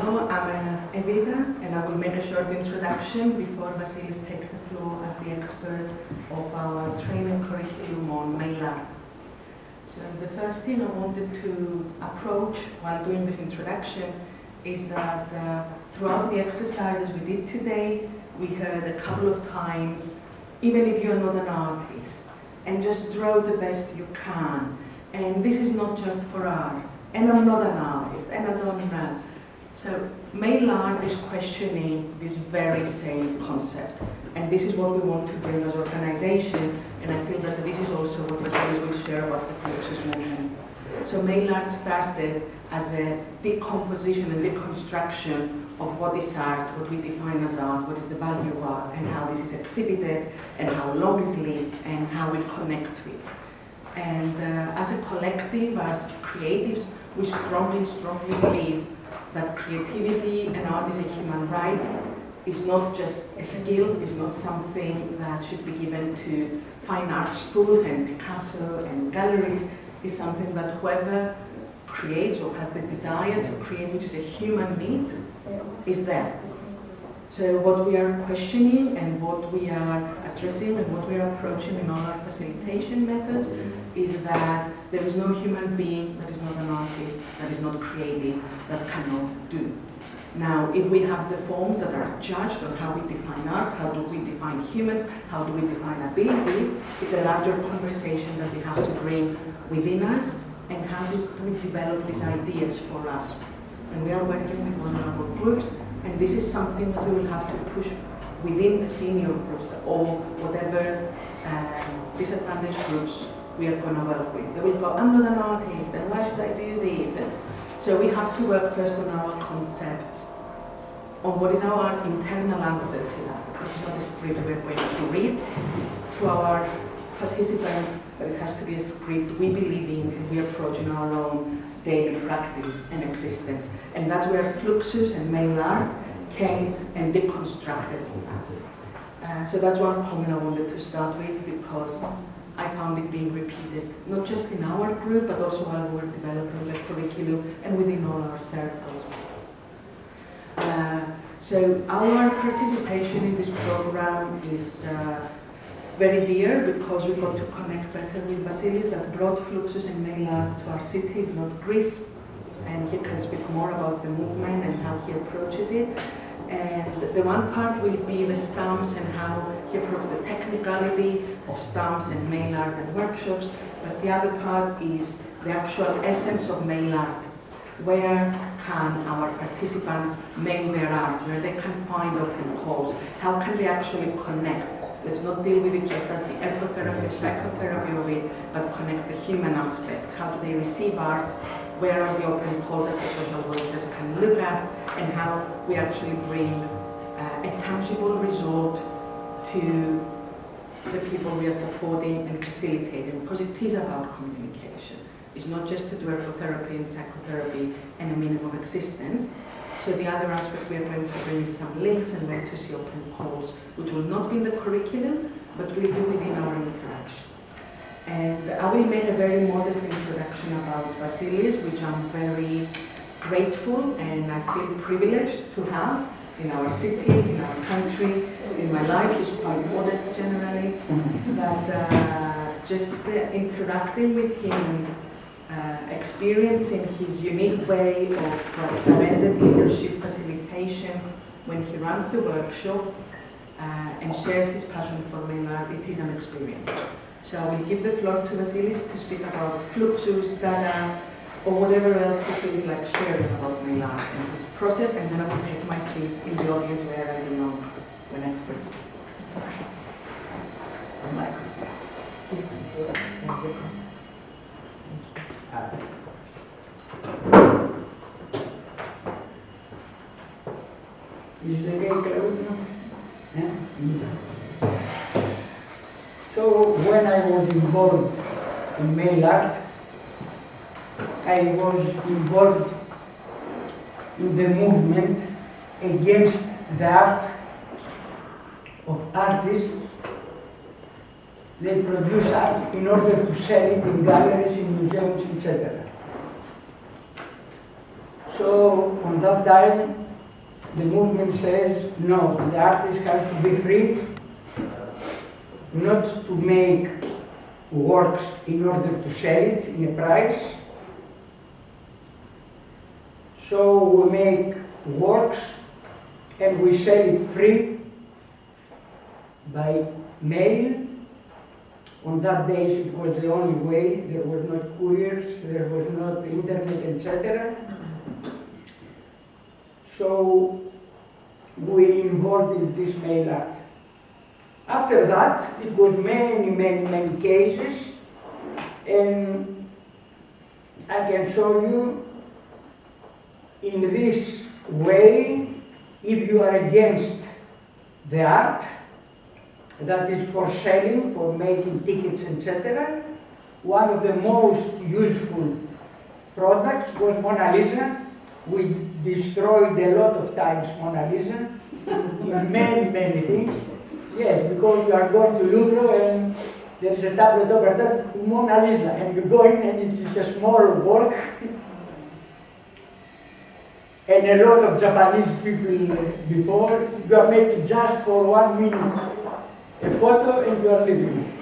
So I'm Evita, and I will make a short introduction before Vasilis takes the floor as the expert of our training curriculum on mail art. So the first thing I wanted to approach while doing this introduction is that throughout the exercises we did today, we heard a couple of times, even if you're not an artist, and just draw the best you can. And this is not just for art. And I'm not an artist, and I don't know. So mail art is questioning this very same concept. And this is what we want to bring as an organization, and I feel that this is also what Vasilis will share about the Fluxus movement. So mail art started as a decomposition and deconstruction of what is art, what we define as art, what is the value of art, and how this is exhibited, and how long is lived, and how we connect to it. And as a collective, as creatives, we strongly believe that creativity and art is a human right. It's not just a skill, it's not something that should be given to fine art schools and Picasso and galleries. It's something that whoever creates or has the desire to create, which is a human need, is there. So what we are questioning and what we are addressing and what we are approaching in all our facilitation methods is that there is no human being that is not an artist, that is not creative, that cannot do. Now, if we have the forms that are judged on how we define art, how do we define humans, how do we define ability, it's a larger conversation that we have to bring within us, and how do we develop these ideas for us. And we are working with vulnerable groups, and this is something that we will have to push within the senior groups or whatever disadvantaged groups we are going to work with. They will go, I'm not an artist, and why should I do this? And so we have to work first on our concepts, on what is our internal answer to that. It's not a script we're going to read to our participants, but it has to be a script we believe in and we approach in our own daily practice and existence. And that's where Fluxus and mail art came and deconstructed that. So that's one comment I wanted to start with, because I found it being repeated, not just in our group, but also while we were developing the curriculum and within all our circles. So our participation in this program is very dear, because we got to connect better with Vasilis, that brought Fluxus and mail art to our city, not Greece, and he can speak more about the movement and how he approaches it. And the one part will be the stamps and how he approaches the technicality of stamps and mail art and workshops, but the other part is the actual essence of mail art. Where can our participants mail their art, where they can find open calls, how can they actually connect? Let's not deal with it just as the ecotherapy or psychotherapy of it, but connect the human aspect. How do they receive art? Where are the open calls that the social workers can look at? And how we actually bring a tangible result to the people we are supporting and facilitating, because it is about communication. It's not just to do ecotherapy and psychotherapy and a meaning of existence. So the other aspect we are going to bring is some links and where to see open calls, which will not be in the curriculum, but will be within our interaction. And I will make a very modest introduction about Vasilis, which I'm very grateful and I feel privileged to have in our city, in our country, in my life. He's quite modest generally, but just interacting with him, experiencing his unique way of surrendered leadership facilitation when he runs a workshop and shares his passion for mail art, it is an experience. So I will give the floor to Vasilis to speak about Fluxus, data, or whatever else he feels like sharing about mail art and his process, and then I will take my seat in the audience where I belong when experts speak. Is the gate closed? Yeah? So when I was involved in mail art, I was involved in the movement against the art of artists. They produce art in order to sell it in galleries, in museums, etc. So on that time, the movement says, no, the artist has to be free, not to make works in order to sell it in a price. So we make works and we sell it free by mail. On that day it was the only way, there were not couriers, there was not internet, etc. So we involved this mail art. After that, it was many cases, and I can show you in this way, if you are against the art, that is for selling, for making tickets, etc. One of the most useful products was Mona Lisa. We destroyed a lot of times Mona Lisa in many things. Yes, because you are going to Louvre and there is a tablet over there, Mona Lisa, and you go in and it's a small work. And a lot of Japanese people before, you are making just for 1 minute a photo and you are leaving.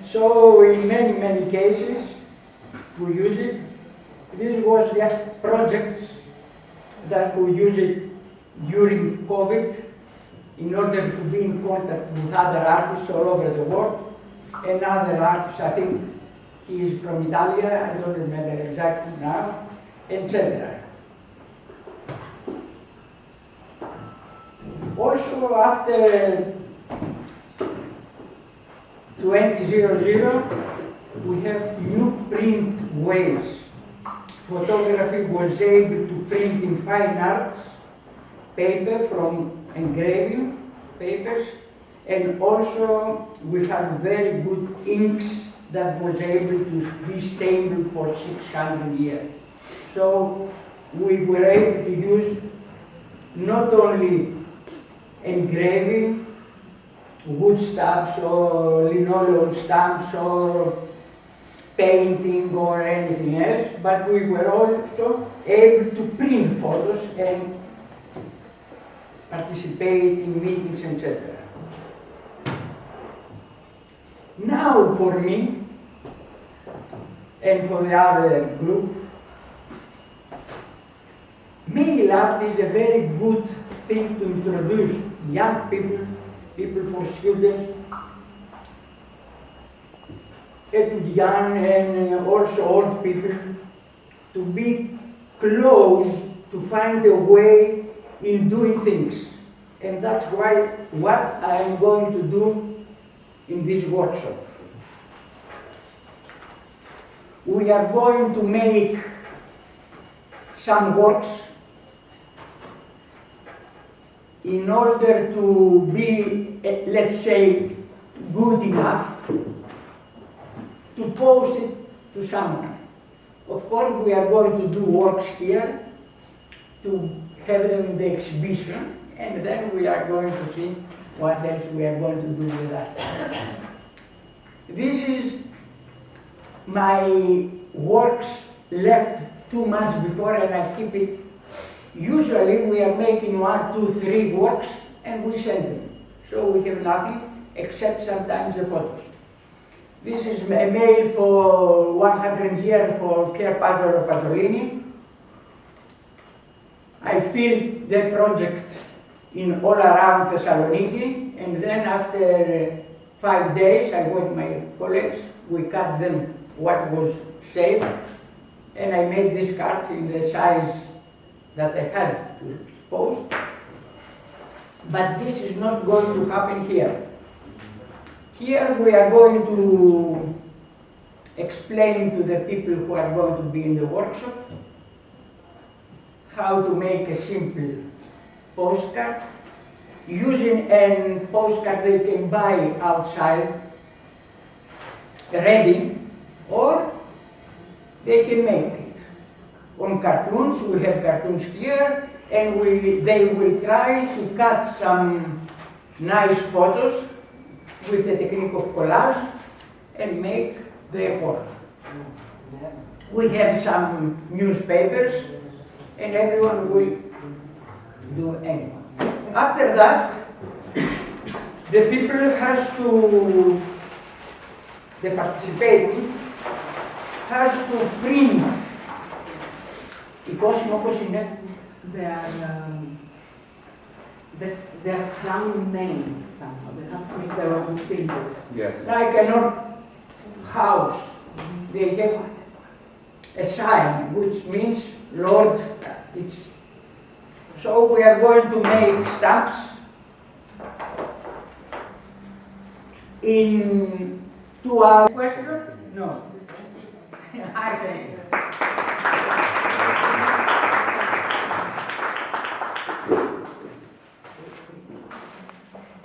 So in many cases, we use it. This was the projects that we use it during COVID in order to be in contact with other artists all over the world. And other artists, I think he is from Italia, I don't remember exactly now, etc. Also, after 2000, we have new print ways. Photography was able to print in fine arts paper from engraving papers, and also we had very good inks that was able to be stable for 600 years. So we were able to use not only engraving, wood stamps or linoleum stamps or painting or anything else, but we were also able to print photos and participate in meetings, etc. Now for me, and for the other group, mail art is a very good thing to introduce young people, people for students, young and also old people, to be close, to find a way in doing things. And that's why what I am going to do in this workshop. We are going to make some works in order to be, let's say, good enough to post it to someone. Of course, we are going to do works here to have them in the exhibition, and then we are going to see what else we are going to do with that. This is my works left 2 months before, and I keep it. Usually we are making 1, 2, 3 works and we send them. So we have nothing except sometimes the photos. This is a mail for 100 years for Pier Paolo Pasolini. I filmed the project in all around Thessaloniki, and then after 5 days I went with my colleagues, we cut them what was saved, and I made this card in the size that I had to post. But this is not going to happen here. Here we are going to explain to the people who are going to be in the workshop how to make a simple postcard using a postcard they can buy outside ready, or they can make it. On cartoons, we have cartoons here, and they will try to cut some nice photos with the technique of collage and make the work. We have some newspapers and everyone will do anyone. After that, the people the participating has to print. Όπως είναι. Their crown name somehow. They have to make their own symbols. Yes. Like an old house, they have a sign which means Lord. So we are going to make stamps in 2 hours. Question? No. I think.